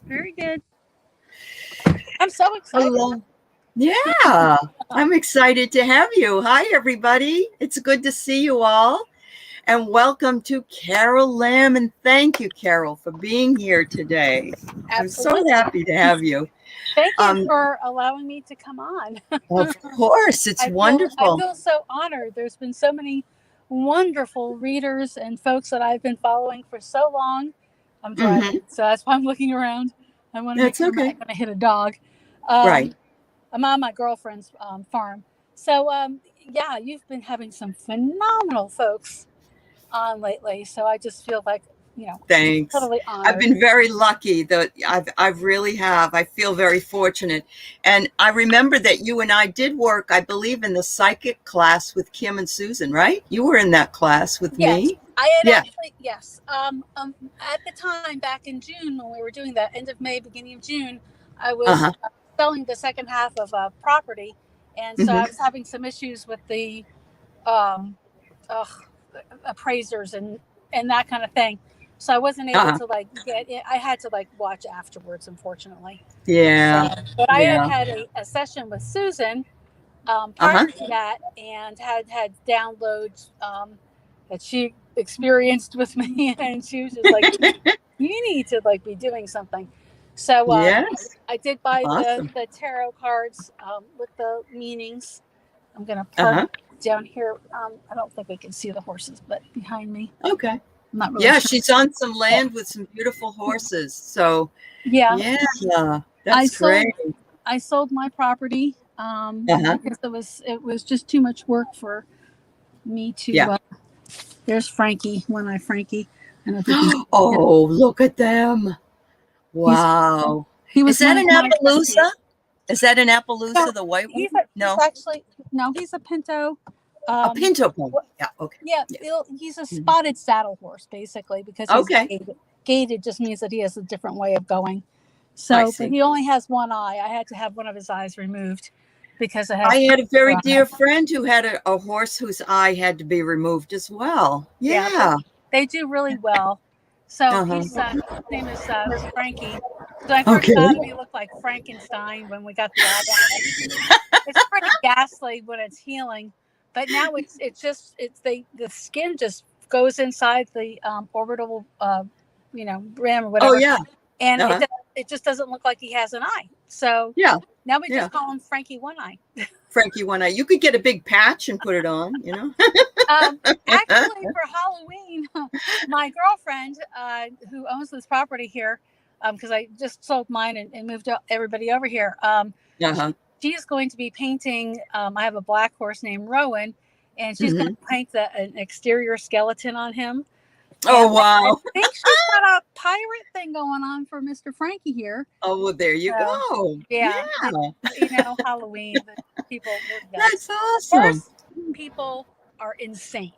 Very good. I'm so excited. Hello. Yeah, I'm excited to have you. Hi, everybody. It's good to see you all. And welcome to Carole Lamb. And thank you, Carole, for being here today. I'm so Absolutely. happy to have you. Thank you for allowing me to come on. Of course, it's I wonderful. feel so honored. There's been so many wonderful readers and folks that I've been following for so long. I'm driving, so that's why I'm looking around. I want to make That's sure I'm okay. not going to hit a dog. Right. I'm on my girlfriend's farm. So, yeah, you've been having some phenomenal folks on lately. So I just feel like, Thanks. totally I've honored. been very lucky that I really have. I feel very fortunate. And I remember that you and I did work, I believe, in the psychic class with Kim and Susan, right? You were in that class with Yes, me. I had Yeah. actually, yes. At the time, back in June, when we were doing that, end of May, beginning of June, I was Uh-huh. selling the second half of a property. And so I Hmm. was having some issues with the um, ugh, appraisers and that kind of thing. So I wasn't able Uh-huh. to get it. I had to watch afterwards, unfortunately. So, Yeah. but I Yeah. had a session with Susan prior Uh-huh. to that, and had downloads that she experienced with me, and she was just like, "You need to be doing something." So Yes. I did buy Awesome. the tarot cards with the meanings. I'm gonna park Uh-huh. down here. I don't think we can see the horses, but behind me, Okay. I'm not really Yeah, sure. she's on some land with some beautiful horses. So, Yeah, yeah, I that's sold great. I sold my property Uh-huh. because it was just too much work for me to. Yeah. There's Frankie, one eye Frankie. I don't know if you can. Oh, look at them. He's Wow. he Is was that one of an my Appaloosa? Frenchies. Is that an No, Appaloosa, the white one? he's No, actually no, he's a Pinto. a Um, Pinto pony. wh- Yeah. Okay. yeah, Yeah. he's a Mhm. spotted saddle horse basically because he's Okay. gated. Gated just means that he has a different way of going. I So, but see. he only has one eye. I had to have one of his eyes removed because it I has had a cancer very on dear it. friend who had a horse whose eye had to be removed as well. Yeah, Yeah. they do really well. So Uh-huh. his name is Frankie. So I first Okay. got him, he looked like Frankenstein when we got the eye out. It's pretty ghastly when it's healing, but now it's the skin just goes inside the orbital rim or Oh, whatever, yeah. and Uh-huh. it just doesn't look like he has an eye. So Yeah. now we Yeah. just call him Frankie One Eye. Frankie one eye. You could get a big patch and put it on, you know? Actually, for Halloween, my girlfriend, who owns this property here, because I just sold mine and moved everybody over here, Uh-huh. she's going to be painting. I have a black horse named Rowan, and she's going Hmm. to paint an exterior skeleton on him. Oh, And I wow. think she's got a pirate thing going on for Mr. Frankie here. Oh, well, there you So, go. yeah, Yeah. Halloween, the people, That's awesome. horse people are insane.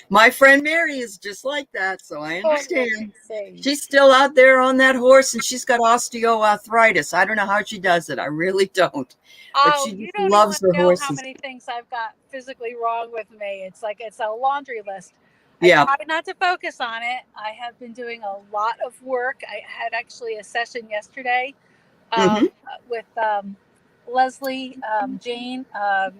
My friend Mary is just like that, so I Totally understand. insane. She's still out there on that horse, and she's got osteoarthritis. I don't know how she does it. I really don't. But Oh, she you just don't even loves the know how horses. many things I've got physically wrong with me. It's a laundry list. I Yeah. try not to focus on it. I have been doing a lot of work. I had actually a session yesterday Hmm. with Leslie Jane. I'll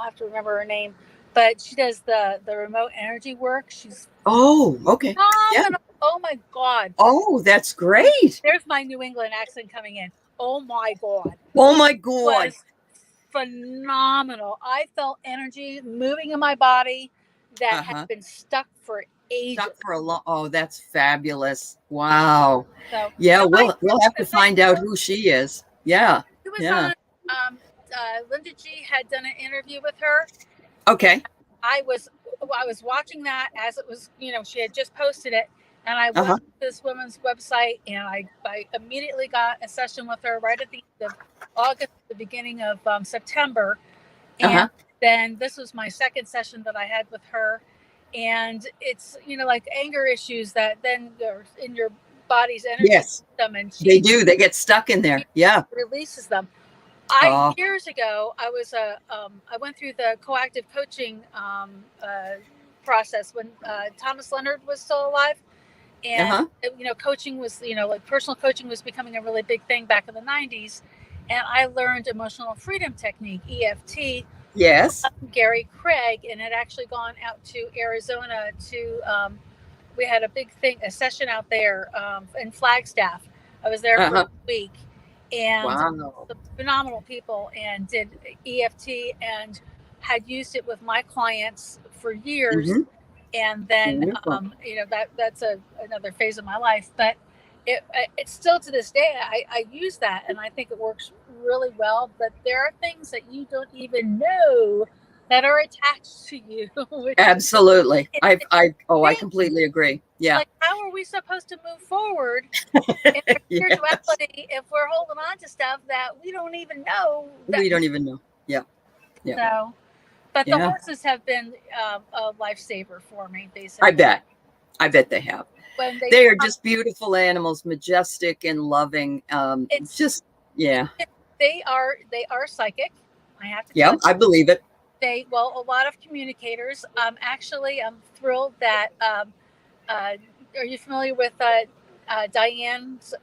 have to remember her name, but she does the remote energy work. She's Oh, okay. Yeah. phenomenal. Oh my God. Oh, that's great. There's my New England accent coming in. Oh my God. Oh, my God. Was phenomenal. I felt energy moving in my body that had Uh-huh. been stuck for ages. Stuck for a long. Oh, that's fabulous. Wow. So Yeah, if we'll have to if I find out who she is. Yeah. it was Yeah. on Linda G had done an interview with her. Okay. I was watching that as it was, she had just posted it, and I went Uh-huh. to this woman's website, and I immediately got a session with her right at the end of August, the beginning of September, and Uh-huh. then this was my second session that I had with her, and it's like anger issues that then are in your body's energy Yes, system, and they she do. They get stuck in there. Yeah. releases them. Oh. Years ago, I went through the coactive coaching process when Thomas Leonard was still alive, And coaching was, like personal coaching was becoming a really big thing back in the 90s. And I learned emotional freedom technique, EFT, Yes. from Gary Craig, and had actually gone out to Arizona to we had a big thing, a session out there in Flagstaff. I was there for a week, and Wow. some phenomenal people, and did EFT and had used it with my clients for years. Mm-hmm. And then that's another phase of my life, but it's still to this day I use that, and I think it works really well. But there are things that you don't even know that are attached to you. Absolutely. I completely agree. Yeah. Like, how are we supposed to move forward in our spirituality if we're holding on to stuff that we don't even know? We don't even know. Yeah. So, but the horses have been a lifesaver for me, basically. I bet they have. They are just beautiful animals, majestic and loving. They are psychic. I have to. Yeah, I believe it. A lot of communicators. Actually, I'm thrilled that. Are you familiar with Diane's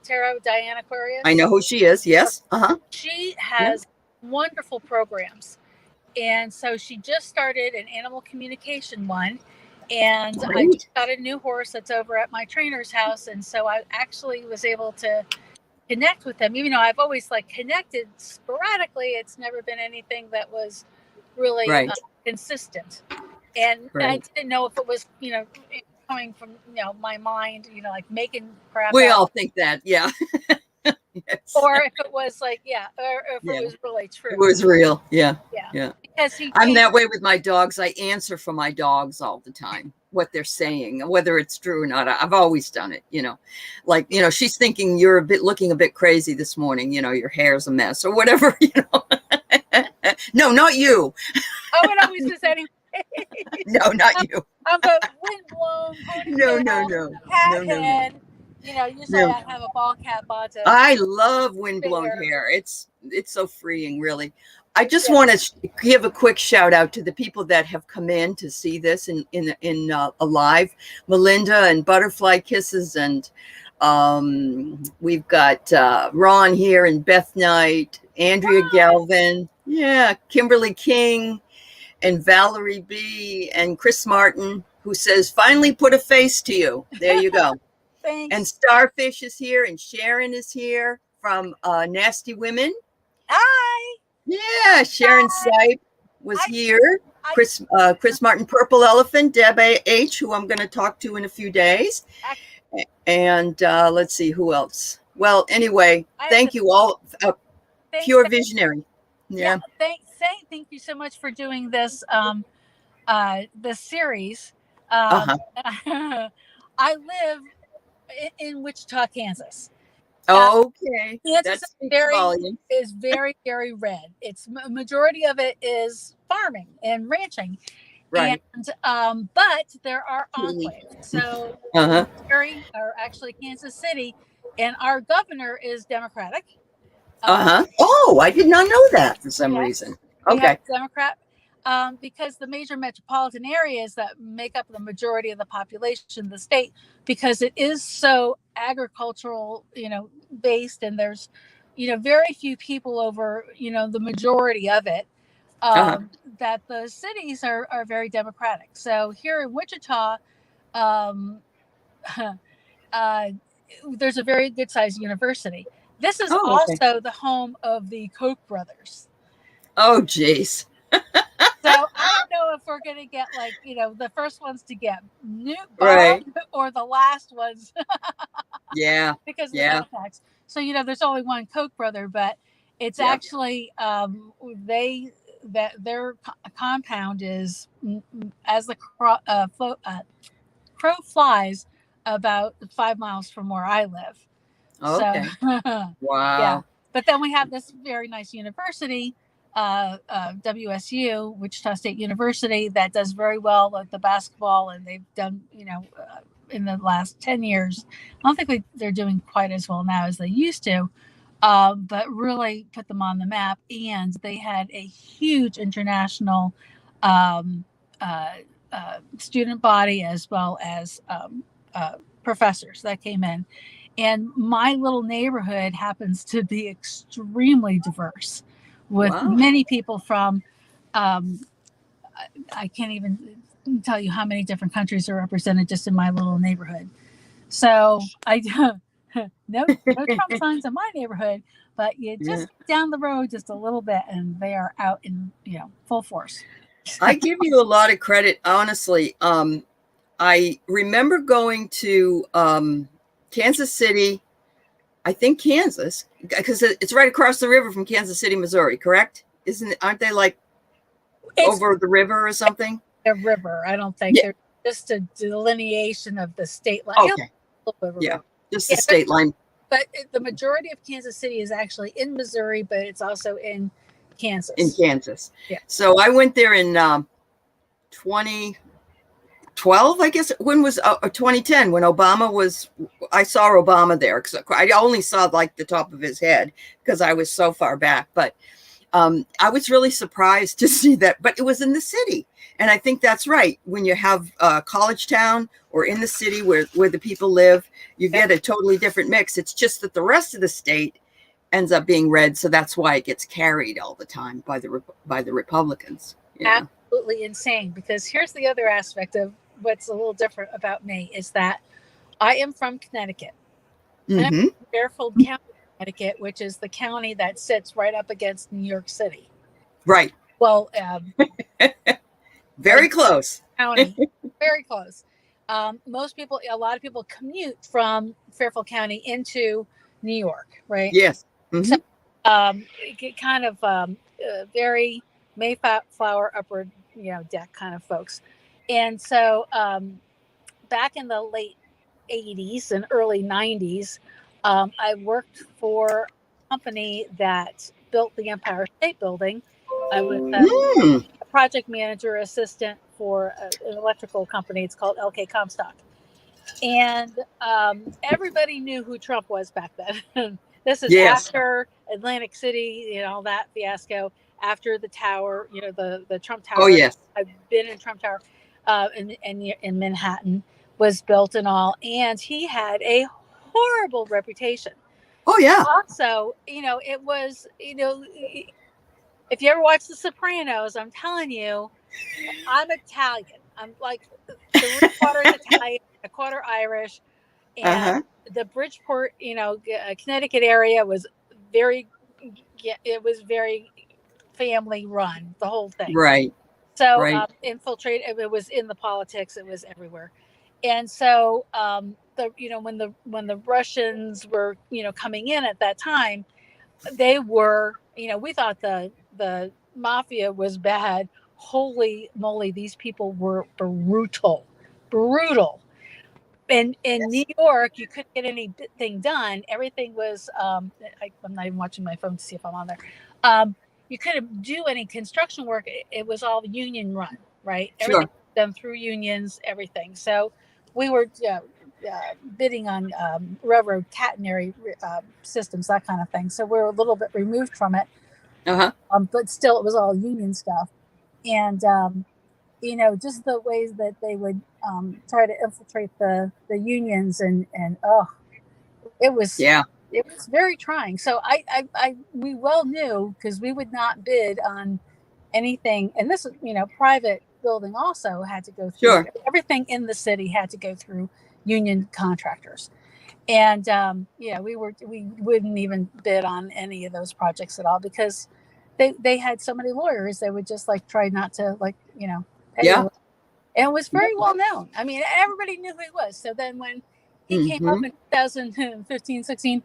tarot, Diane Aquarius? I know who she is. Yes. She has wonderful programs. And so she just started an animal communication one. And I just got a new horse that's over at my trainer's house. And so I actually was able to connect with them, even though I've always connected sporadically. It's never been anything that was really consistent. And I didn't know if it was, coming from, my mind, making crap. We all think that. Yeah. Yes. Or if it was or if it was really true. It was real. Yeah. Because I'm that way with my dogs. I answer for my dogs all the time, what they're saying, whether it's true or not. I've always done it, she's thinking you're looking a bit crazy this morning, your hair's a mess or whatever, No, not you. Oh, it always is anyway. No, not you. I'm a windblown. No. Head. Usually I have a ball cap on. I love windblown hair. It's so freeing, really. I just want to give a quick shout out to the people that have come in to see this in a live. Melinda and Butterfly Kisses, and we've got Ron here and Beth Knight, Andrea Galvin, Kimberly King, and Valerie B, and Chris Martin, who says, finally put a face to you. There you go. Thanks. And Starfish is here, and Sharon is here from Nasty Women. Hi. Yeah, Sharon Sipe was here. Chris Martin, Purple Elephant, Deb H, who I'm going to talk to in a few days. And let's see, who else? Well, anyway, thank you all. Pure visionary. Yeah. Thank you so much for doing this this series. I live in Wichita, Kansas. Okay. Kansas is very, very red. It's majority of it is farming and ranching. Right. And but there are enclaves. So Missouri, or actually Kansas City, and our governor is Democratic. Oh, I did not know that for some reason. Okay. Democrat. Because the major metropolitan areas that make up the majority of the population of the state, because it is so agricultural, based, and there's, very few people over, the majority of it, that the cities are very democratic. So here in Wichita, there's a very good sized university. This is also the home of the Koch brothers. Oh, geez. So I don't know if we're going to get the first ones to get bombed or the last ones. Because of the attacks. So, there's only one Koch brother, but it's actually their compound is, as the crow flies, about 5 miles from where I live. Okay. So, wow. Yeah. But then we have this very nice university, WSU, Wichita State University, that does very well with the basketball, and they've done, in the last 10 years. I don't think they're doing quite as well now as they used to, but really put them on the map. And they had a huge international student body, as well as professors that came in. And my little neighborhood happens to be extremely diverse with Wow. many people from, I can't even tell you how many different countries are represented just in my little neighborhood. So I no Trump signs in my neighborhood, but you just get down the road just a little bit and they are out in, full force. I give you a lot of credit, honestly. I remember going to Kansas City, I think Kansas, because it's right across the river from Kansas City, Missouri, correct? Aren't they like over the river or something? A river. I don't think they're just a delineation of the state line. Okay. Yeah, just the state line. But the majority of Kansas City is actually in Missouri, but it's also in Kansas. In Kansas. Yeah. So I went there in 2012, I guess. When was 2010 when Obama was? I saw Obama there because I only saw like the top of his head because I was so far back. But I was really surprised to see that. But it was in the city, and I think that's right. When you have college town or in the city where the people live, you get a totally different mix. It's just that the rest of the state ends up being red, so that's why it gets carried all the time by the Republicans. Yeah. Absolutely insane. Because here's the other aspect of what's a little different about me is that I am from Connecticut. Mm-hmm. I'm from Fairfield County, Connecticut, which is the county that sits right up against New York City. Right. Well, very close. County, very close. A lot of people commute from Fairfield County into New York, right? Yes. Mm-hmm. So, kind of very Mayflower upward, deck kind of folks. And so back in the late 80s and early 90s, I worked for a company that built the Empire State Building. I was a project manager assistant for an electrical company. It's called LK Comstock. And everybody knew who Trump was back then. This is after Atlantic City, all that fiasco, after the tower, the Trump Tower. Oh, yes. I've been in Trump Tower in Manhattan was built and all. And he had a horrible reputation. Oh, yeah. Also, it was, if you ever watch The Sopranos, I'm telling you, I'm Italian. I'm like 3/4 Italian, 1/4 Irish. And the Bridgeport, Connecticut area was very family run, the whole thing. Right. So infiltrated, it was in the politics, it was everywhere. And so when the Russians were, coming in at that time, they were, we thought the mafia was bad. Holy moly, these people were brutal. In New York, you couldn't get anything done. Everything was, I'm not even watching my phone to see if I'm on there. You couldn't do any construction work. It was all union run, right? Sure. Everything was done through unions, everything. So we were bidding on railroad catenary systems, that kind of thing. So we're a little bit removed from it. But still, it was all union stuff. And, just the ways that they would try to infiltrate the unions and it was very trying. So we well knew, because we would not bid on anything. And this, private building also had to go through. Sure. Everything in the city had to go through union contractors. And, we wouldn't even bid on any of those projects at all because they had so many lawyers. They would just try not to pay. And it was very well known. I mean, everybody knew who he was. So then when he came up in 2015, 16,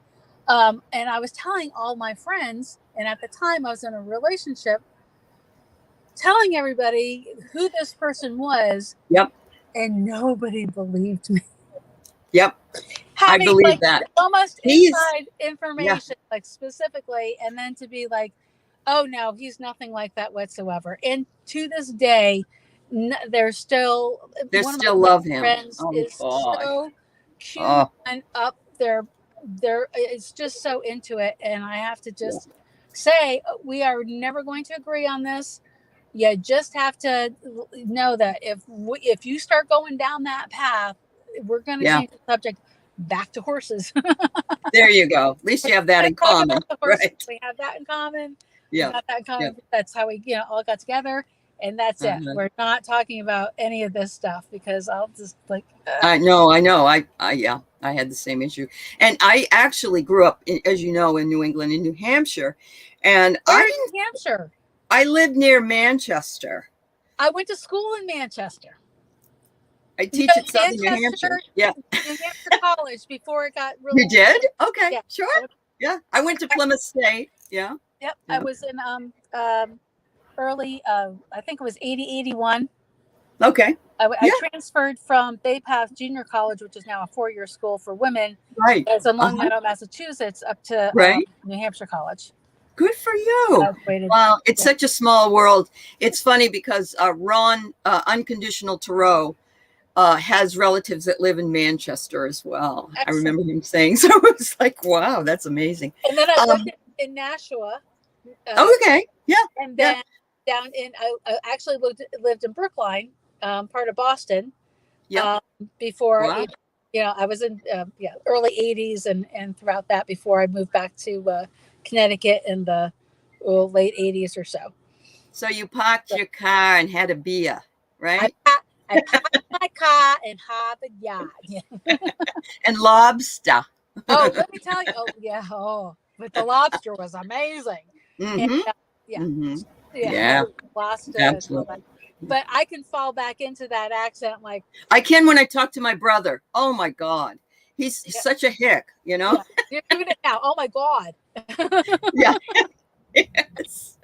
and I was telling all my friends, and at the time I was in a relationship, telling everybody who this person was. Yep. And nobody believed me. Yep. I believe that. Almost inside information, specifically, and then to be like, oh no, he's nothing like that whatsoever. And to this day, they still love him. Friends is so cute and up there. It's just so into it, and I have to just say, we are never going to agree on this. You just have to know that if you start going down that path, we're going to Yeah. change the subject back to horses. There you go. At least you have that in Talk common. about the horses. Right. We have that in common. We Yeah. got that in Yeah. common. That's how we, all got together. And that's it. We're not talking about any of this stuff because I'll just like. I know. Yeah, I had the same issue. And I actually grew up, as you know, in New England, in New Hampshire. And New Hampshire. I lived near Manchester. I went to school in Manchester. I teach at Southern New Hampshire. Yeah. New Hampshire College before it got really. You did? Okay. Yeah. Sure. Yeah. I went to Plymouth State. Yeah. Yep. Yeah. I was in early, I think it was 81. Okay. I transferred from Bay Path Junior College, which is now a 4-year school for women. Right. As in Long Meadow, Massachusetts, up to New Hampshire College. Good for you. Wow. It's such a small world. It's funny because Ron, Unconditional Tarot, has relatives that live in Manchester as well. Excellent. I remember him saying, so it was like, wow, that's amazing. And then I lived in Nashua. Okay. Yeah. And then down in, I actually lived in Brookline, part of Boston. Yeah. Before, I was in early 80s and throughout that before I moved back to Connecticut in the late 80s or so. So you parked your car and had a beer, right? I parked my car and had the yard. And lobster. Oh, let me tell you. Oh, yeah. Oh, but the lobster was amazing. Mm-hmm. And, lobster. Absolutely. But I can fall back into that accent like. I can when I talk to my brother. Oh, my God. He's such a hick, you know? Yeah. You're doing it now. Oh, my God. Yeah. Yes.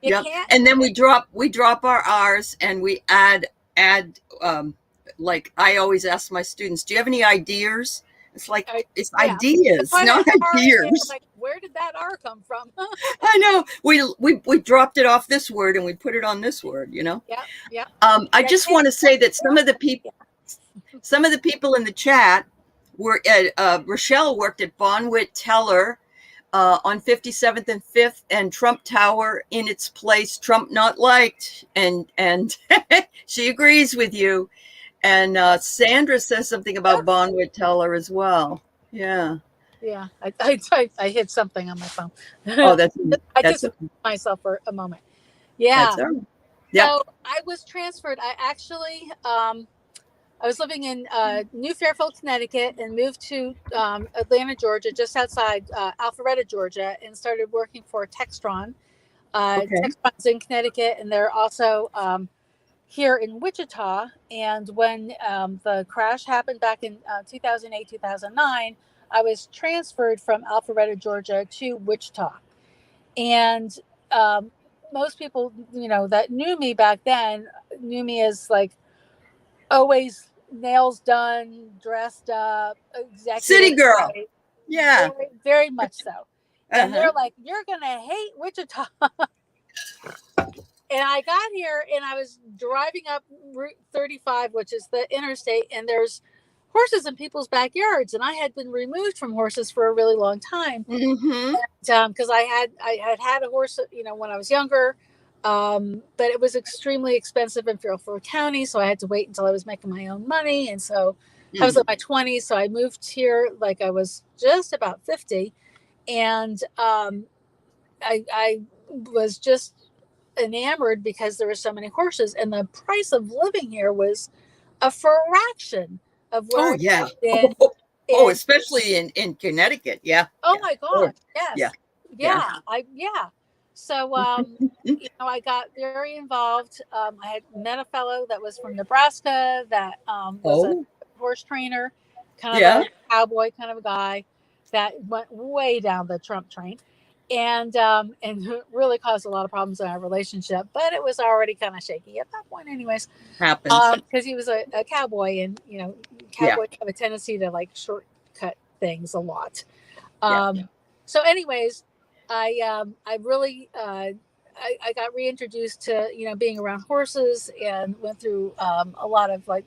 Yeah. And then we drop our R's and we add like I always ask my students, do you have any ideas? It's like it's ideas, not ideas. Like, where did that R come from? I know. We dropped it off this word and we put it on this word, you know? Yeah. I just want to say that some of the people in the chat were Rochelle worked at Bonwit Teller on 57th and 5th and Trump Tower in its place, Trump not liked. And she agrees with you. And Sandra says something about Bonwit Teller as well. Yeah. Yeah. I hit something on my phone. Oh, I just myself for a moment. Yeah. That's all right. Yep. So I was transferred. I actually, I was living in New Fairfield, Connecticut, and moved to Atlanta, Georgia, just outside Alpharetta, Georgia, and started working for Textron. Textron's in Connecticut, and they're also here in Wichita. And when the crash happened back in 2008, 2009, I was transferred from Alpharetta, Georgia to Wichita. And most people, that knew me back then, knew me as like always nails done, dressed up, city girl. Right? Yeah. Very, very much so. And they're like, you're going to hate Wichita. And I got here and I was driving up Route 35, which is the interstate, and there's horses in people's backyards. And I had been removed from horses for a really long time. Because I had a horse, when I was younger. But it was extremely expensive in Fairfield County. So I had to wait until I was making my own money. And so I was in my 20s. So I moved here like I was just about 50. And I was just enamored because there were so many horses. And the price of living here was a fraction of where especially in Connecticut. Yeah. Oh my God. Yes. Yeah. So, I got very involved. I had met a fellow that was from Nebraska that was a horse trainer, kind of a cowboy kind of a guy that went way down the Trump train and really caused a lot of problems in our relationship. But it was already kind of shaky at that point anyways. Happens. Because he was a cowboy and, cowboys have a tendency to like shortcut things a lot. So anyways, I really I got reintroduced to being around horses and went through a lot of like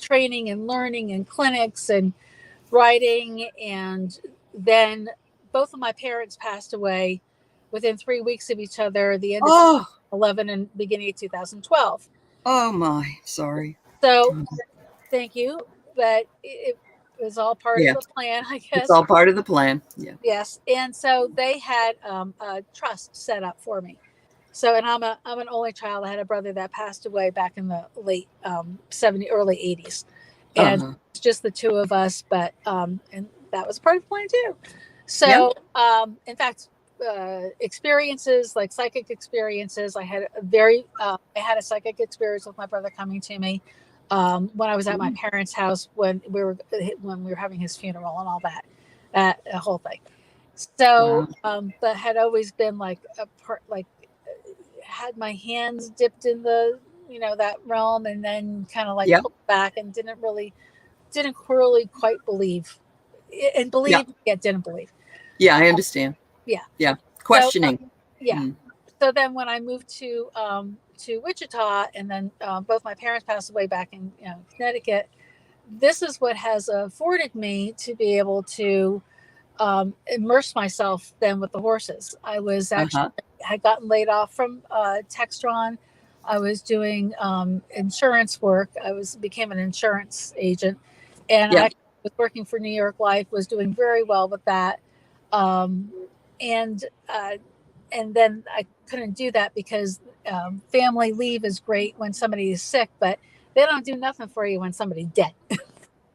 training and learning and clinics and writing, and then both of my parents passed away within 3 weeks of each other, the end of 2011 and beginning of 2012. Oh my, sorry. So thank you. but it was all part of Yeah. the plan, I It's guess. all part of the plan. Yeah. Yes, and so they had a trust set up for me. So, and I'm an only child. I had a brother that passed away back in the late 70s, early 80s, and Uh-huh. it's just the two of us. But and that was part of the plan too. Yeah. So, in fact, experiences like psychic experiences. I had a psychic experience with my brother coming to me when I was at my parents' house when we were having his funeral and all that whole thing. So, Wow. but had always been like a part, like had my hands dipped in the that realm, and then kind of like Yeah. pulled back and didn't really quite believe, and Yeah. believed yet didn't believe. Yeah. I understand. Yeah. Yeah. So Questioning. yeah. Mm. So then when I moved to Wichita, and then both my parents passed away back in Connecticut, this is what has afforded me to be able to immerse myself then with the horses. I was actually Uh-huh. had gotten laid off from Textron. I was doing insurance work. Became an insurance agent, and Yeah. I was working for New York Life. Was doing very well with that, um, and uh, and then I couldn't do that because family leave is great when somebody is sick, but they don't do nothing for you when somebody's dead.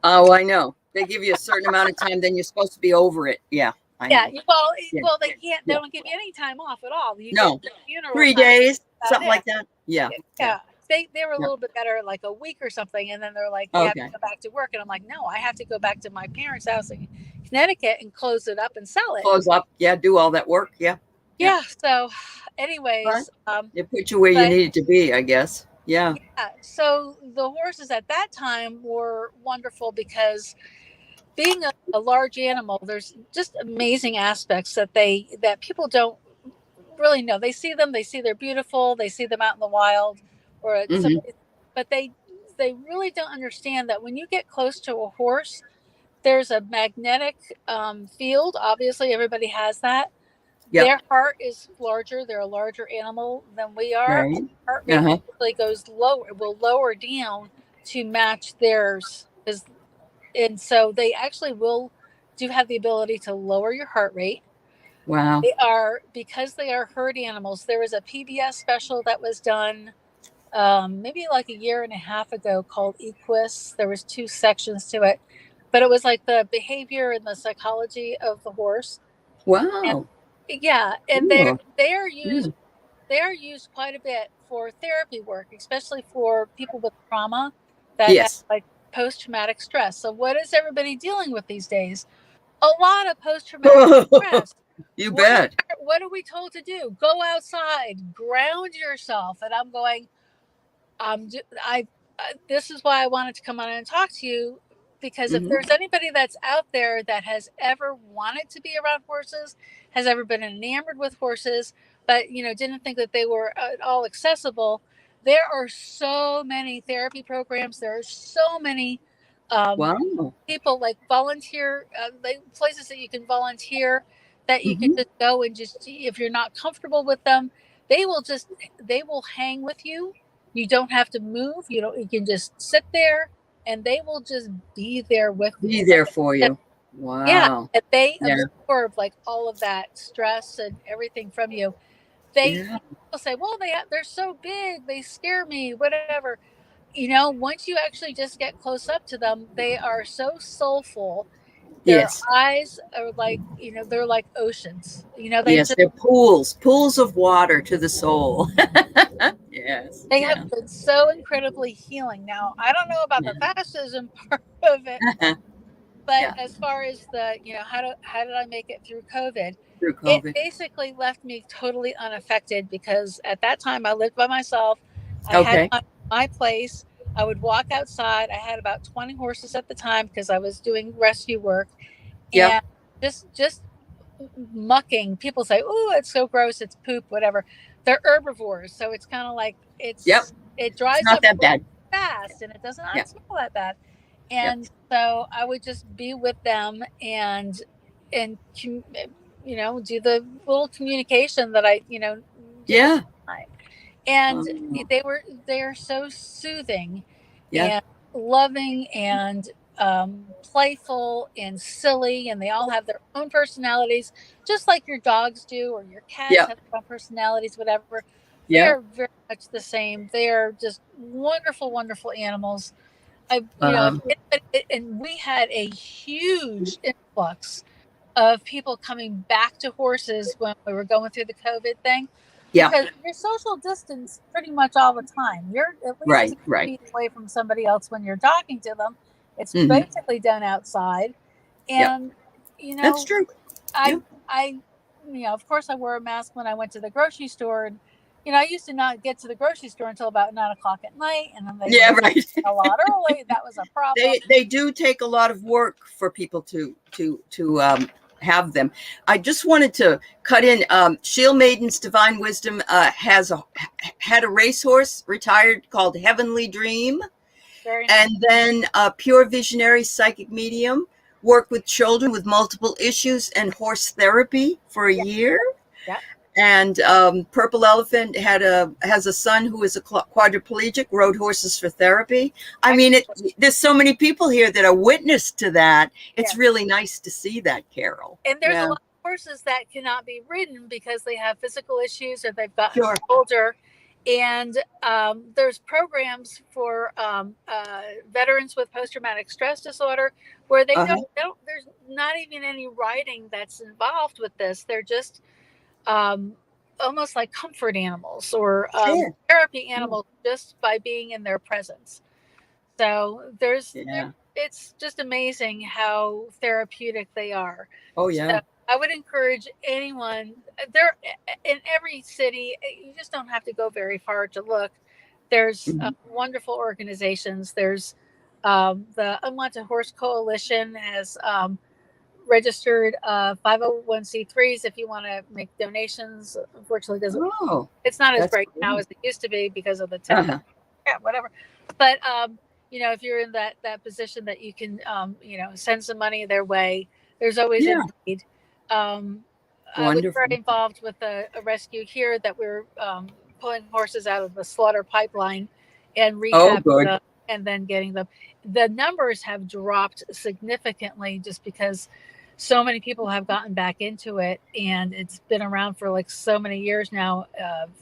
Oh, I know. They give you a certain amount of time, then you're supposed to be over it. Yeah. I Yeah, know. well, Yeah. well, they can't. They Yeah. don't give you any time off at all. You get No. the funeral 3 days, about something like it. that. Yeah. Yeah. Yeah, they were a Yeah. little bit better, like a week or something, and then they're like, you have to Okay. go back to work, and I'm like, no, I have to go back to my parents' house in Connecticut and close it up and sell it. Close up. Yeah. Do all that work. Yeah. Yeah. Yeah. So, But anyways, it put you where you but needed to be, I guess. Yeah. yeah, so the horses at that time were wonderful because being a large animal, there's just amazing aspects that people don't really know. They see them, they see they're beautiful, they see them out in the wild, or Hmm. but they really don't understand that when you get close to a horse, there's a magnetic field. Obviously, everybody has that. Yep. Their heart is larger. They're a larger animal than we are. Right. Heart rate Uh-huh. typically goes lower, will lower down to match theirs. And so they actually will do have the ability to lower your heart rate. Wow. Because they are herd animals. There was a PBS special that was done maybe like a year and a half ago called Equus. There was two sections to it, but it was like the behavior and the psychology of the horse. And Wow. yeah, and Cool. Yeah. they are used quite a bit for therapy work, especially for people with trauma that have Yes. like post traumatic stress. So what is everybody dealing with these days? A lot of post traumatic stress. You What are, bet. what are we told to do? Go outside, ground yourself. And I'm going, I this is why I wanted to come on and talk to you, because if Hmm. there's anybody that's out there that has ever wanted to be around horses, has ever been enamored with horses, but didn't think that they were at all accessible, there are so many therapy programs. There are so many um, Wow. people like volunteer places that you can volunteer, that you can Hmm. just go and just, if you're not comfortable with them, they will hang with you. You don't have to move. You can just sit there, and they will just be there with Be you. there for And you. yeah, Wow. and they Yeah. absorb like all of that stress and everything from you. They Yeah. People say, well, they're so big, they scare me, whatever. Once you actually just get close up to them, they are so soulful. Their Yes. eyes are like, they're like oceans. Yes. They're pools of water to the soul. Yes. They Yeah. have been so incredibly healing. Now, I don't know about the Yeah. fascism part of it, but Yeah. as far as the, how did I make it through COVID? Through It COVID. basically left me totally unaffected because at that time I lived by myself. I had Okay. my place. I would walk outside. I had about 20 horses at the time because I was doing rescue work, Yep. and just mucking. People say, "Oh, it's so gross. It's poop, whatever." They're herbivores, so it's kind of like Yep. it It's dries not up that really bad. fast, and it does Yeah. not smell that bad. Yep. And so I would just be with them and do the little communication that I did at Yeah. the time. And Oh, they're so soothing yeah. and loving, and playful and silly, and they all have their own personalities, just like your dogs do, or your cats Yeah. have their own personalities, whatever. They Yeah. are very much the same. They are just wonderful, wonderful animals. Um, And we had a huge influx of people coming back to horses when we were going through the COVID thing, yeah. because you're social distance pretty much all the time. You're at least Right. 2 Right. feet away from somebody else when you're talking to them. It's Hmm. basically done outside. Yeah. And, you That's know, true. Yeah. I, of course I wore a mask when I went to the grocery store. And, I used to not get to the grocery store until about 9 o'clock at night. And then they Yeah. would Right. a lot early. That was a problem. They do take a lot of work for people to have them. I just wanted to cut in. Shield Maiden's Divine Wisdom had a racehorse retired called Heavenly Dream, Very nice. and then Pure Visionary Psychic Medium worked with children with multiple issues and horse therapy for a year. Yeah. And Purple Elephant has a son who is a quadriplegic, rode horses for therapy. I mean, there's so many people here that are witness to that. It's really nice to see that, Carole. And there's a lot of horses that cannot be ridden because they have physical issues or they've gotten Sure. older. And there's programs for veterans with post-traumatic stress disorder where they don't, there's not even any riding that's involved with this. They're just almost like comfort animals or therapy animals just by being in their presence. So it's just amazing how therapeutic they are. Oh yeah. So I would encourage anyone there in every city. You just don't have to go very far to look. There's wonderful organizations. There's the Unwanted Horse Coalition has registered 501c3s if you want to make donations. Unfortunately, it's not as great now as it used to be because of the tech. Yeah, whatever. But if you're in that position that you can send some money their way, there's always a need. I was very involved with a rescue here that we're pulling horses out of the slaughter pipeline and rehabbing them and then getting them. The numbers have dropped significantly just because so many people have gotten back into it, and it's been around for like so many years now.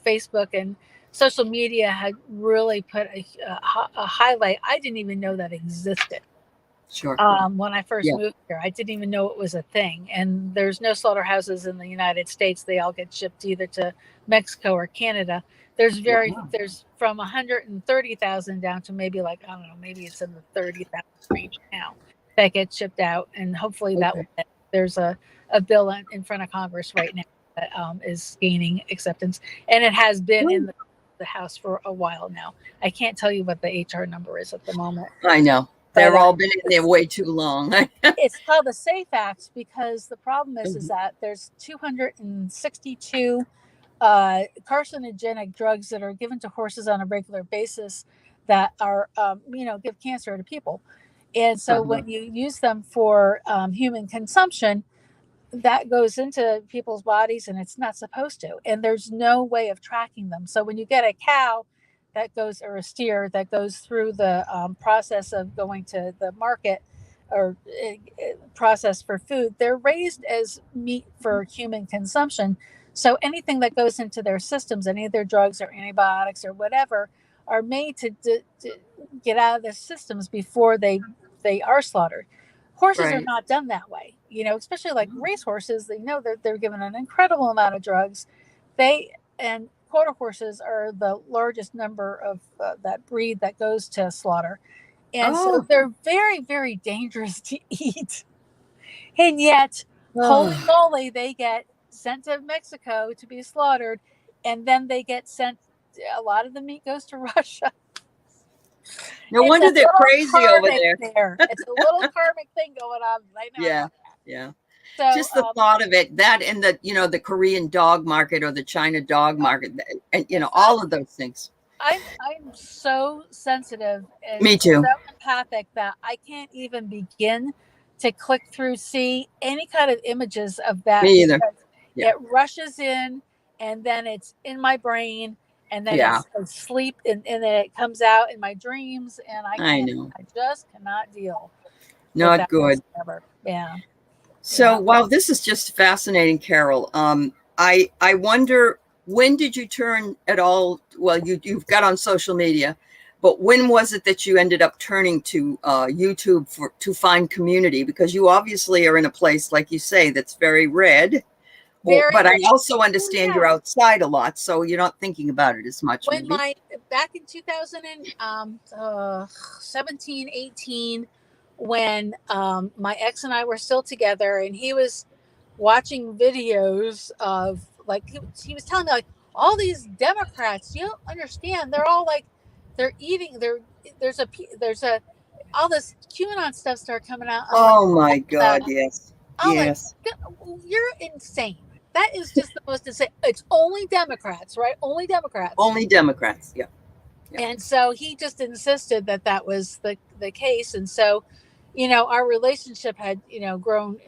Facebook and social media had really put a highlight. I didn't even know that existed. Sure. When I first moved here, I didn't even know it was a thing. And there's no slaughterhouses in the United States. They all get shipped either to Mexico or Canada. There's from 130,000 down to maybe like, I don't know, maybe it's in the 30,000 range now that gets shipped out. And hopefully there's a bill in front of Congress right now that is gaining acceptance. And it has been in the House for a while now. I can't tell you what the HR number is at the moment. I know. They've all been in there way too long. It's called the SAFE Act because the problem is that there's 262 carcinogenic drugs that are given to horses on a regular basis that are, give cancer to people. And so when you use them for human consumption, that goes into people's bodies and it's not supposed to. And there's no way of tracking them. So when you get a cow that goes, or a steer that goes through the process of going to the market or process for food, they're raised as meat for human consumption. So anything that goes into their systems, any of their drugs or antibiotics or whatever, are made to get out of their systems before they are slaughtered. Horses are not done that way, especially like race horses. They're given an incredible amount of drugs. And quarter horses are the largest number of that breed that goes to slaughter. And so they're very, very dangerous to eat. And yet, holy moly, they get sent to Mexico to be slaughtered. And then they get sent, a lot of the meat goes to Russia. No wonder they're crazy over there. It's a little karmic thing going on right now. Yeah. So, just the thought of it, that and the Korean dog market or the China dog market, and all of those things. I'm so sensitive and me too, so empathic that I can't even begin to click through, see any kind of images of that. Me either. It rushes in, and then it's in my brain, and then it's sleep, and then it comes out in my dreams, and I just cannot deal. Not good. Ever. Yeah. So, Yeah. wow, this is just fascinating, Carole. I wonder, when did you turn at all? Well, you've got on social media, but when was it that you ended up turning to YouTube to find community? Because you obviously are in a place, like you say, that's very red. Very But I red. also understand Yeah. you're outside a lot, so you're not thinking about it as much, When maybe. back in 2017, 18, when my ex and I were still together, and he was watching videos of, like, he was telling me, like, all these Democrats, you don't understand, they're all like, they're eating, there's a all this QAnon stuff started coming out. I'm like, Oh my what God, the? yes, I'm like, yes. you're insane. That is just the most insane. It's only Democrats, right? Only Democrats. Only Democrats. Yeah, yeah, And so he just insisted that that was the case. And so, our relationship had, grown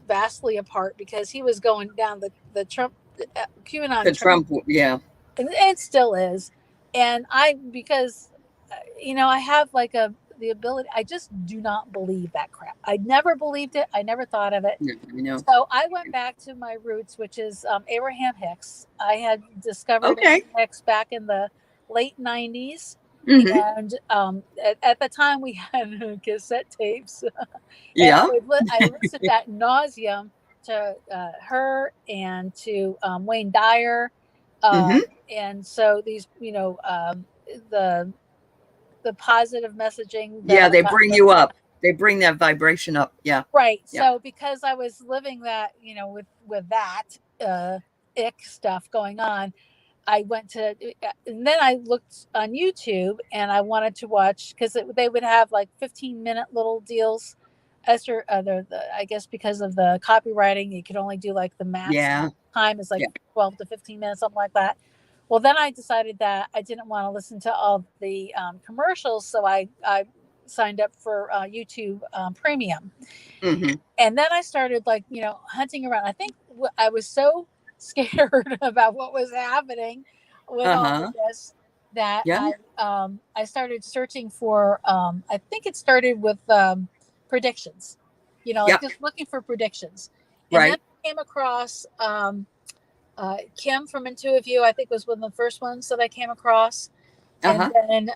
vastly apart because he was going down the Trump, the QAnon Trump, Trump. Yeah, and it still is. And because, I have like the ability, I just do not believe that crap. I never believed it. I never thought of it. yeah, you know. So I went back to my roots, which is Abraham Hicks. I had discovered Okay. Abraham Hicks back in the late 90s. Mm-hmm. And at the time we had cassette tapes. And Yeah. I listened at nauseum to her and to Wayne Dyer. Mm-hmm. And so these, the positive messaging, Yeah, they bring you up. They bring that vibration up. Yeah. right. Yeah. So because I was living that, with that ick stuff going on, I went to, and then I looked on YouTube and I wanted to watch, because they would have like 15-minute little deals. Esther, I guess because of the copywriting, you could only do like the max Yeah. time is like Yeah. 12 to 15 minutes, something like that. Well, then I decided that I didn't want to listen to all the commercials, so I signed up for YouTube Premium. Mm-hmm. And then I started, like, hunting around. I think I was so scared about what was happening with all of Uh-huh. this that Yeah. I started searching for, I think it started with predictions, Yeah. like just looking for predictions. And then Right. I came across Kim from Intuitive View. I think was one of the first ones that I came across. And Uh-huh. then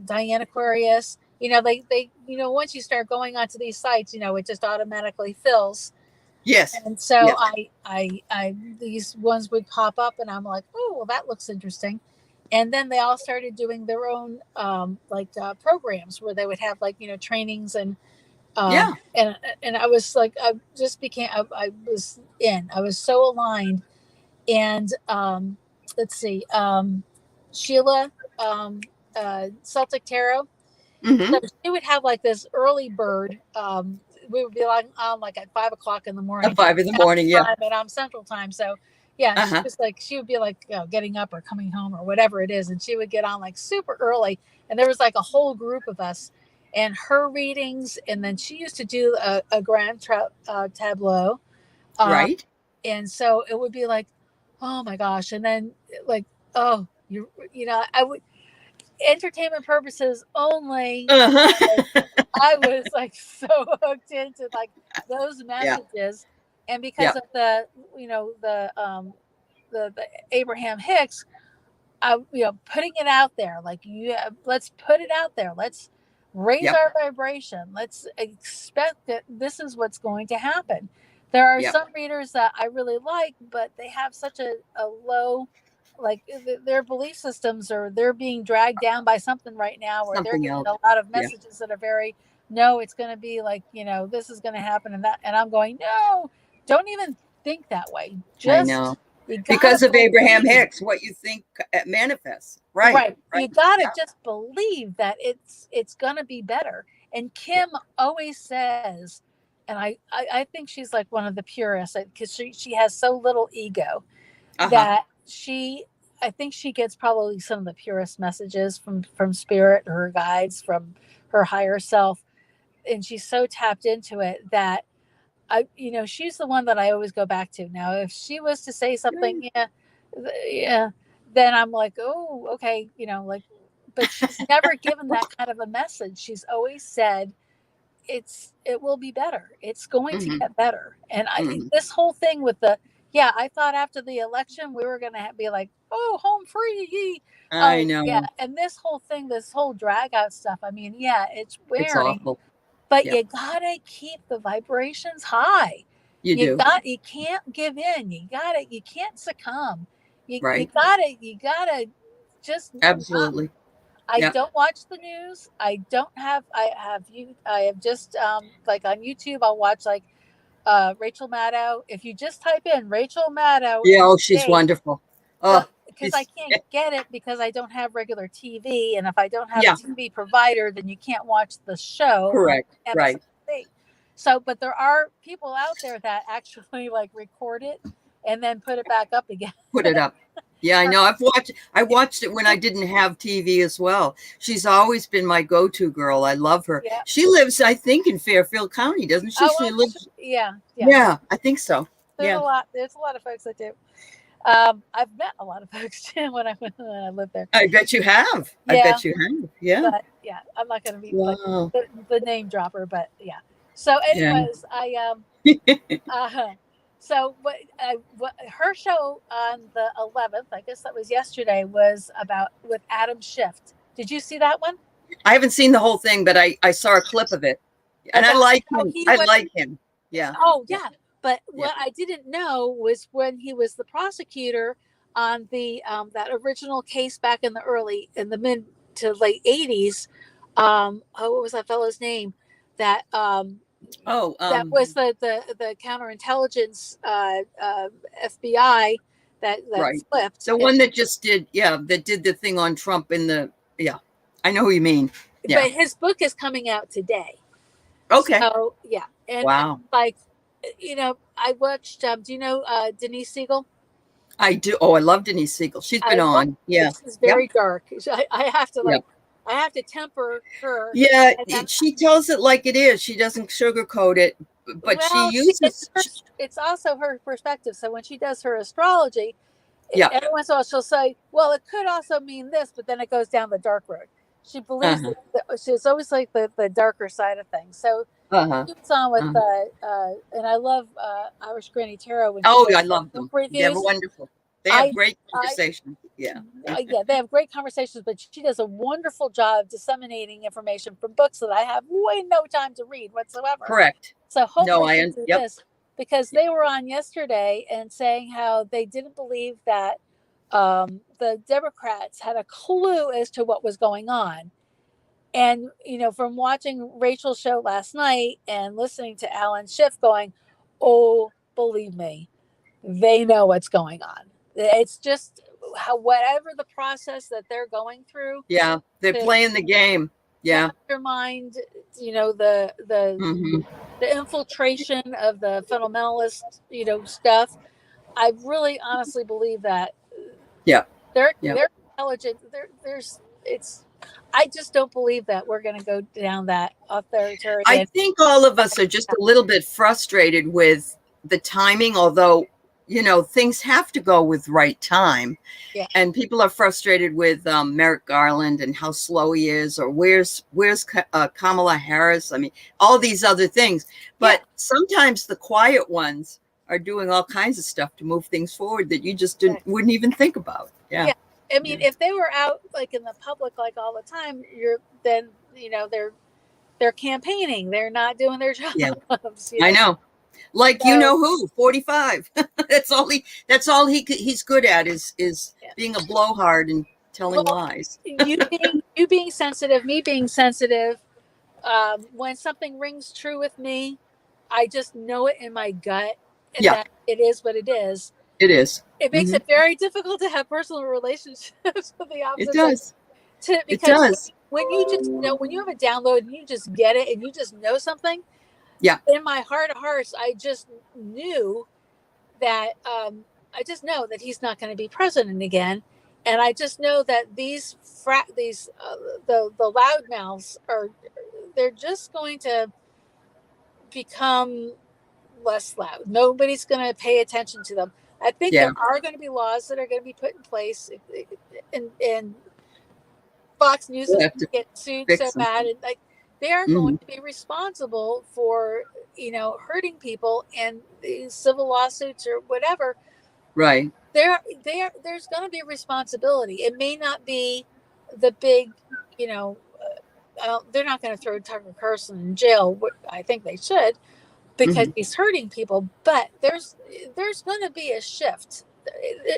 Diane Aquarius. They once you start going onto these sites, it just automatically fills. Yes. And so Yeah. I these ones would pop up, and I'm like, oh, well, that looks interesting. And then they all started doing their own programs where they would have, like, trainings, and Yeah. and I was like, I just became, I was so aligned. And let's see, Sheila, Celtic Tarot. Mm-hmm. So she would have like this early bird. We would be like on, like, at 5 o'clock in the At morning, 5 in the morning. Yeah. time, and I'm Central Time. So yeah, Uh-huh. she would be like, getting up or coming home or whatever it is, and she would get on like super early. And there was like a whole group of us, and her readings, and then she used to do a tableau. Um, Right. and so it would be like, oh my gosh, and then, like, oh, I would, entertainment purposes only. Uh-huh. I was like so hooked into, like, those Yeah. messages. And Yeah. because of the, the Abraham Hicks, I, putting it out there, like, let's put it out there. Let's raise Yep. our vibration. Let's expect that this is what's going to happen. There are Yep. some readers that I really like, but they have such a low, like, their belief systems, or they're being dragged down by something right now, where they're Something getting else. a lot of Yeah. messages that are very, no, it's going to be like, this is going to happen, and that, and I'm going, no, don't even think that way. I Just, know. you gotta Because of Abraham believe. Hicks, what you think manifests. Right. Right. Right. You gotta Yeah. just believe that it's gonna be better. And Kim always says, and I think she's like one of the purists, because she has so little ego Uh-huh. that I think she gets probably some of the purest messages from spirit, or her guides, from her higher self. And she's so tapped into it that she's the one that I always go back to. Now, if she was to say something, yeah, then I'm like, oh, okay, like, but she's never given that kind of a message. She's always said, it will be better. It's going to Hmm. get better. And Hmm. this whole thing with the, yeah, I thought after the election we were going to be like, oh, home free. Yee. I Oh, yeah. know. And this whole thing, this whole drag out stuff, I mean, yeah, it's It's wearing, awful. but Yeah, you gotta keep the vibrations high. you do. You can't give in. You can't succumb. Right. You gotta just not. Absolutely. I Yeah. don't watch the news. I have just like on YouTube I'll watch like Rachel Maddow. If you just type in Rachel Maddow Yeah. in Oh, she's state, wonderful. Oh, because I she's, can't get it because I don't have regular TV, and if I don't have a yeah, TV provider, then you can't watch the show on correct. Right. MSNBC. So, but there are people out there that actually like record it and then put it back up again. Put it up. Yeah, I know. I watched it when I didn't have TV as well. She's always been my go-to girl. I love her. Yeah. She lives, I think, in Fairfield County, doesn't she? Oh, She lives. yeah, yeah. Yeah, I think so. There's Yeah. a lot. There's a lot of folks that do. I've met a lot of folks too when I lived there. I bet you have. I Yeah, bet you have. Yeah. but yeah, I'm not going to be like Wow. the name dropper, but yeah. So, Yeah. anyways, so what her show on the 11th, I guess that was yesterday, was about with Adam Schiff. Did you see that one? I haven't seen the whole thing, but I saw a clip of it, and I like him. I like him. Yeah. Oh yeah. But what I didn't know was when he was the prosecutor on the that original case back in the mid to late 80s. What was that fellow's name? That that was the counterintelligence FBI that right. flipped. The one that just did, that did the thing on Trump in the, I know who you mean. Yeah. But his book is coming out today. Okay. So yeah, and wow. Like, you know, I watched. Do you know Denise Siegel? I do. Oh, I love Denise Siegel. She's been on. Yeah, it's very dark. I have to I have to temper her. Yeah, she tells it like it is. She doesn't sugarcoat it, but she uses. It's also her perspective. So when she does her astrology, yeah, every once in a while she'll say, "Well, it could also mean this," but then it goes down the dark road. She believes she's always like the darker side of things. So it's on with and I love Irish Granny Tarot. When I love them. Reviews. They're wonderful. They have great conversations. Yeah, they have great conversations. But she does a wonderful job disseminating information from books that I have way no time to read whatsoever. Correct. So hopefully do this, because they were on yesterday and saying how they didn't believe that the Democrats had a clue as to what was going on. And, you know, from watching Rachel's show last night and listening to Alan Schiff going, oh, believe me, they know what's going on. It's just whatever the process that they're going through. Yeah, they're playing the game. Yeah. Undermined, you know, the infiltration of the fundamentalist, you know, stuff. I really honestly believe that. Yeah. They're intelligent. I just don't believe that we're going to go down that authoritarian. I think all of us are just a little bit frustrated with the timing, although, you know, things have to go with right time. Yeah. And people are frustrated with Merrick Garland and how slow he is, or where's Kamala Harris. I mean, all these other things. But sometimes the quiet ones are doing all kinds of stuff to move things forward that you just wouldn't even think about. Yeah. I mean, if they were out like in the public like all the time, then you know they're campaigning. They're not doing their jobs. Yeah. You know? I know. Like, you know who? 45. That's all he's good at is being a blowhard and telling lies. you being sensitive, me being sensitive. When something rings true with me, I just know it in my gut, and that it is what it is. It is. It makes it very difficult to have personal relationships with the opposite. It does. It does. When you just know, when you have a download and you just get it and you just know something. Yeah. In my heart of hearts, I just knew that he's not going to be president again, and I just know that the loudmouths they're just going to become less loud. Nobody's going to pay attention to them. I think there are going to be laws that are going to be put in place, and Fox News is going to get sued so bad, and like they are going to be responsible for, hurting people, and these civil lawsuits or whatever. Right. There's going to be responsibility. It may not be the big, they're not going to throw Tucker Carlson in jail. I think they should, because he's hurting people. But there's going to be a shift. There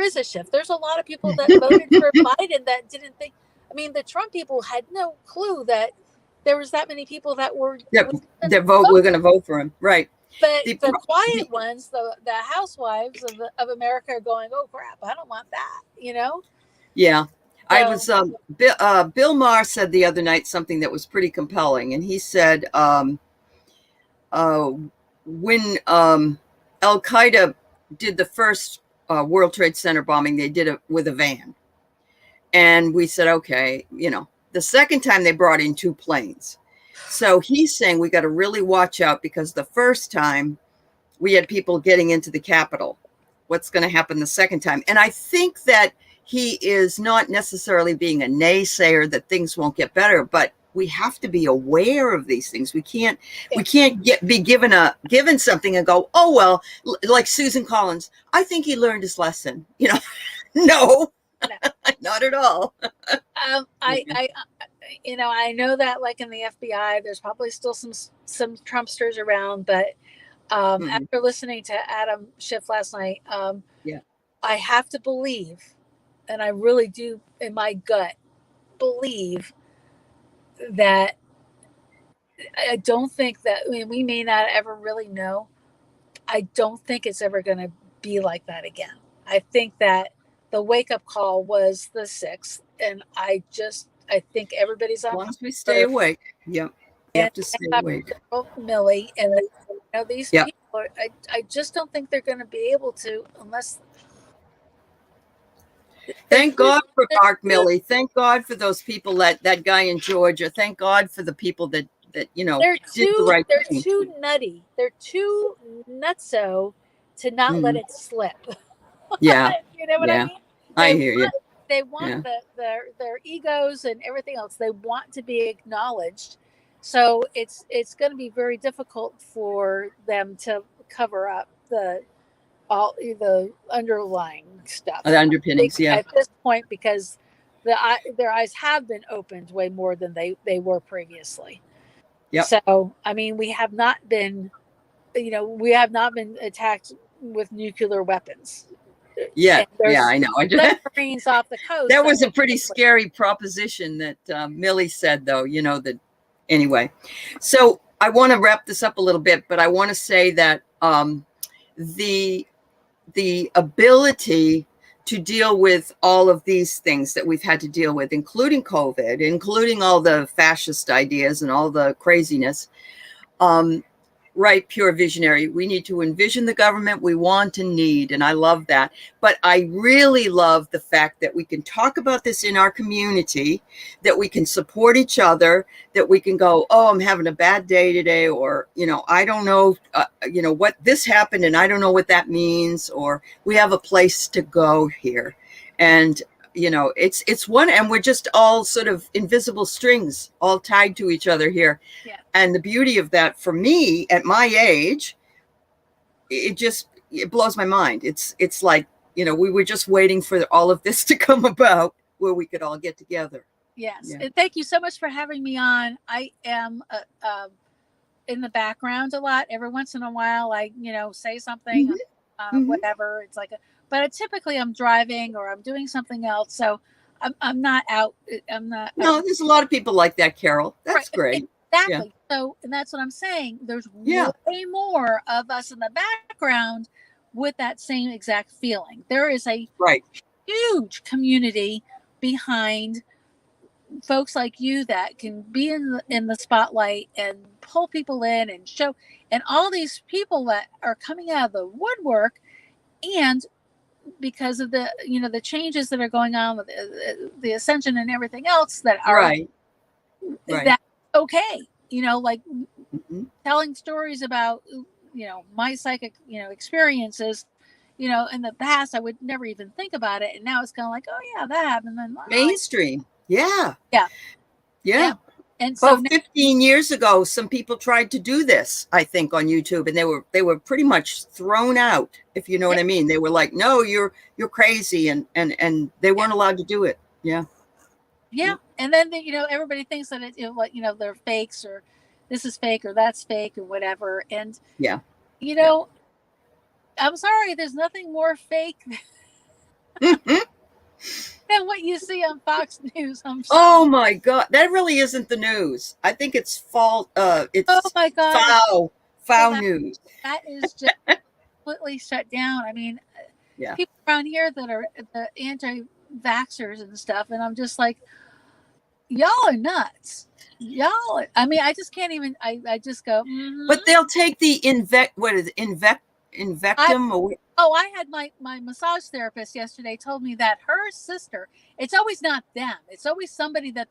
is a shift. There's a lot of people that voted for Biden that didn't think. I mean, the Trump people had no clue that there was that many people that were we're going to vote for him. Right. But the quiet ones, the housewives of America, are going, "Oh crap, I don't want that." Yeah. So, I was Bill Maher said the other night something that was pretty compelling, and he said when Al Qaeda did the first World Trade Center bombing, they did it with a van, and we said, okay, the second time they brought in 2 planes. So he's saying we got to really watch out, because the first time we had people getting into the Capitol. What's going to happen the second time? And I think that he is not necessarily being a naysayer that things won't get better, but we have to be aware of these things. We can't be given something and go, oh, well, like Susan Collins, I think he learned his lesson. No, not at all. I know that, like, in the FBI, there's probably still some Trumpsters around, but after listening to Adam Schiff last night, I have to believe, and I really do in my gut believe, that I don't think that, we may not ever really know. I don't think it's ever going to be like that again. I think that the wake-up call was the 6th, and I think everybody's on. As long as we stay awake. Yep. You have to stay awake. Millie, and these people I just don't think they're going to be able to, unless. Thank God for Mark Milley. Thank God for those people, that guy in Georgia. Thank God for the people that did the right thing. They're too nutty. They're too nutso to not let it slip. Yeah. You know what I mean? I hear you. They want their egos and everything else. They want to be acknowledged. So it's going to be very difficult for them to cover up the underlying stuff, the underpinnings. At this point, because their eyes have been opened way more than they were previously. Yep. So we have not been attacked with nuclear weapons. Yeah, I know. Marines off the coast. That was a pretty scary proposition that Millie said, though. That anyway. So I want to wrap this up a little bit, but I want to say that the ability to deal with all of these things that we've had to deal with, including COVID, including all the fascist ideas and all the craziness, right, pure visionary. We need to envision the government we want and need, and I love that. But I really love the fact that we can talk about this in our community, that we can support each other, that we can go, oh, I'm having a bad day today, or, I don't know, what this happened, and I don't know what that means, or we have a place to go here. And it's one, and we're just all sort of invisible strings all tied to each other here. Yeah. And the beauty of that for me at my age, it blows my mind. It's like, we were just waiting for all of this to come about where we could all get together. Yes. Yeah. And thank you so much for having me on. I am in the background a lot. Every once in a while, I, say something, whatever. It's like but typically I'm driving or I'm doing something else. So I'm not out. I'm not. No, there's a lot of people like that, Carole. That's great. Exactly. Yeah. So, and that's what I'm saying. There's way more of us in the background with that same exact feeling. There is a huge community behind folks like you that can be in the spotlight and pull people in and show, and all these people that are coming out of the woodwork, and because of the the changes that are going on with the ascension and everything else that are that's okay, like telling stories about my psychic experiences, in the past I would never even think about it, and now it's kind of like, oh yeah, that happened. Then mainstream. Yeah. Yeah. And so About 15 years ago, some people tried to do this, I think, on YouTube, and they were pretty much thrown out, if you know what I mean. They were like, "No, you're crazy," and they weren't allowed to do it. Yeah. Yeah. And then everybody thinks that they're fakes, or this is fake, or that's fake, or whatever. And I'm sorry, there's nothing more fake than what you see on Fox News. Oh my God, that really isn't the news. I think it's false. It's oh my God, foul news. That is just completely shut down. I mean, people around here that are the anti-vaxxers and stuff, and I'm just like, y'all are nuts. I mean, I just can't even. I just go. Mm-hmm. But they'll take the Invectum. I had my massage therapist yesterday told me that her sister, it's always not them. It's always somebody that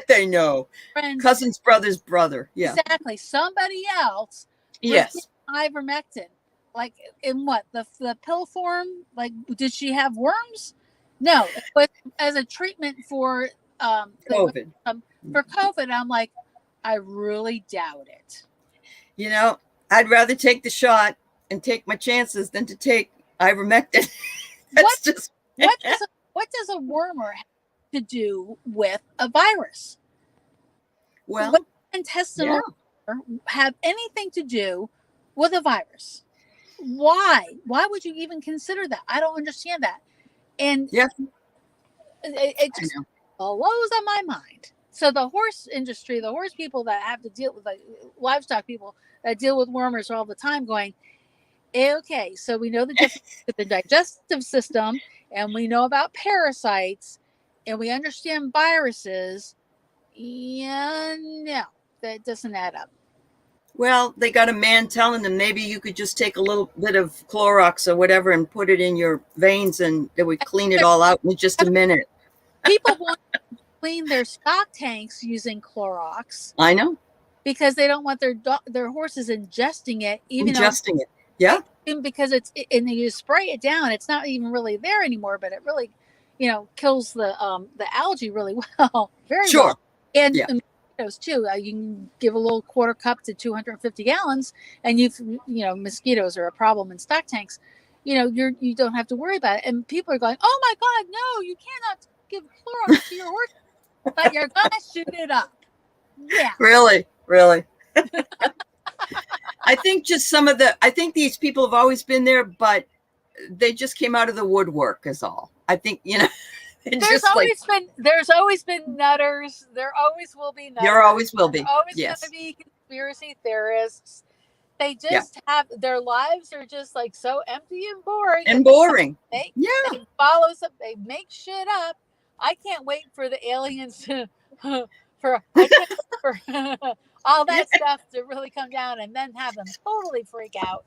they know. Friends, cousin's brother's brother. Yeah. Exactly. Somebody else. Yes. Ivermectin. Like in what? The pill form? Like, did she have worms? No. But as a treatment for COVID. For COVID, I'm like, I really doubt it. I'd rather take the shot and take my chances than to take ivermectin. What does a wormer have to do with a virus? Well, what intestinal have anything to do with a virus? Why would you even consider that? I don't understand that. And it just blows on my mind. So the horse industry, the horse people that have to deal with, like livestock people that deal with wormers all the time, going, okay, so we know the difference with the digestive system, and we know about parasites, and we understand viruses. Yeah, no, that doesn't add up. Well, they got a man telling them maybe you could just take a little bit of Clorox or whatever and put it in your veins, and it would clean it all out in just a minute. People want to clean their stock tanks using Clorox. I know. Because they don't want their horses ingesting it. Yeah. Because and you spray it down, it's not even really there anymore, but it really, kills the algae really well. Very well. And mosquitoes too. You can give a little quarter cup to 250 gallons, and mosquitoes are a problem in stock tanks. You don't have to worry about it. And people are going, "Oh my God, no! You cannot give Clorox to your horse, but you're gonna shoot it up." Yeah. Really. I think I think these people have always been there, but they just came out of the woodwork is all. I think, there's always been nutters. There always will be nutters. There always will be. There's always going to be conspiracy theorists. They just have, their lives are just like so empty and boring. They follow they make shit up. I can't wait for the aliens for all that stuff to really come down, and then have them totally freak out.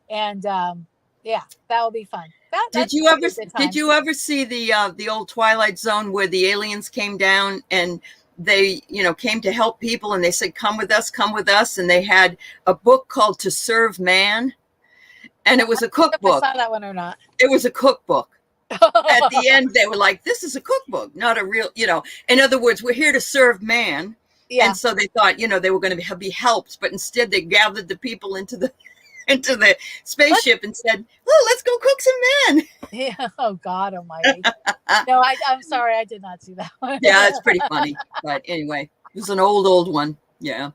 And that will be fun. Did you ever see the old Twilight Zone where the aliens came down and they came to help people, and they said, come with us, and they had a book called To Serve Man, and it was a cookbook. I saw that one or not. It was a cookbook. At the end, they were like, this is a cookbook, not a real, in other words, we're here to serve man. Yeah. And so they thought, they were going to be helped, but instead they gathered the people into the spaceship and said, "Oh, let's go cook some men." Yeah. Oh God Almighty. No, I'm sorry, I did not see that one. Yeah, it's pretty funny, but anyway, it was an old one. Yeah.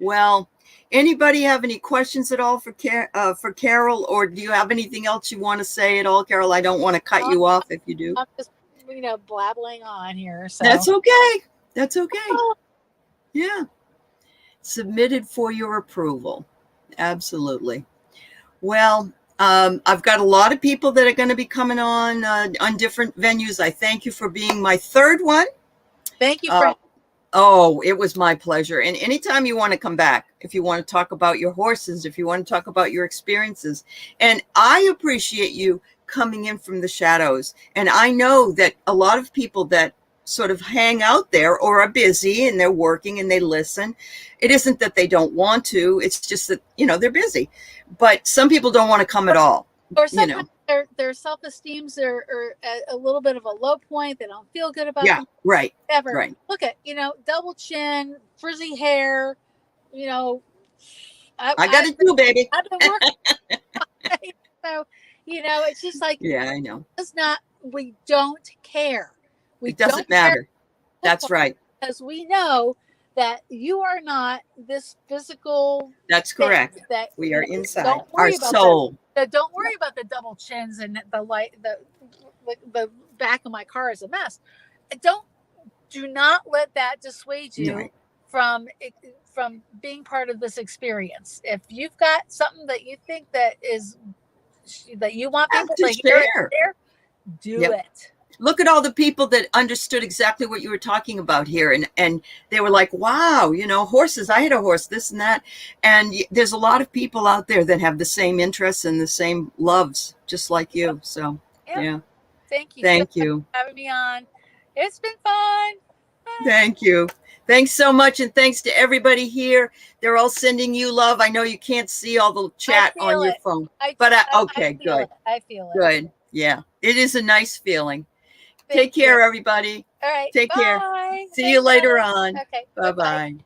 Well, anybody have any questions at all for Carole, or do you have anything else you want to say at all, Carole? I don't want to cut you off if you do. I'm just, blabbling on here. So that's okay. Yeah. Submitted for your approval. Absolutely. Well, I've got a lot of people that are going to be coming on different venues. I thank you for being my third one. Thank you, friend. Oh, it was my pleasure. And anytime you want to come back, if you want to talk about your horses, if you want to talk about your experiences, and I appreciate you coming in from the shadows. And I know that a lot of people that sort of hang out there or are busy and they're working and they listen. It isn't that they don't want to. It's just that, they're busy. But some people don't want to come at all. Or sometimes their self-esteems are at a little bit of a low point. They don't feel good about Yeah, right, ever. right. Look at, double chin, frizzy hair, you know, I got it too, baby. I've been working. So, it's just like, Yeah, I know. we don't care. We It doesn't don't care matter. That's right. because we know that you are not this physical. That's thing correct. That We are inside. Don't Our worry about soul. don't worry about the double chins and the back of my car is a mess. Do not let that dissuade you Right. from being part of this experience. If you've got something that you think that you want people to hear, do it. Look at all the people that understood exactly what you were talking about here. And they were like, wow, horses, I had a horse, this and that. And there's a lot of people out there that have the same interests and the same loves, just like you. So, yeah. Thank you. Thank you for having me on. It's been fun. Thank you. Thanks so much. And thanks to everybody here. They're all sending you love. I know you can't see all the chat on your phone. Okay, good. I feel it. Good. Yeah. It is a nice feeling. Take care, everybody. All right. Take care. See you later on. Okay. Bye-bye.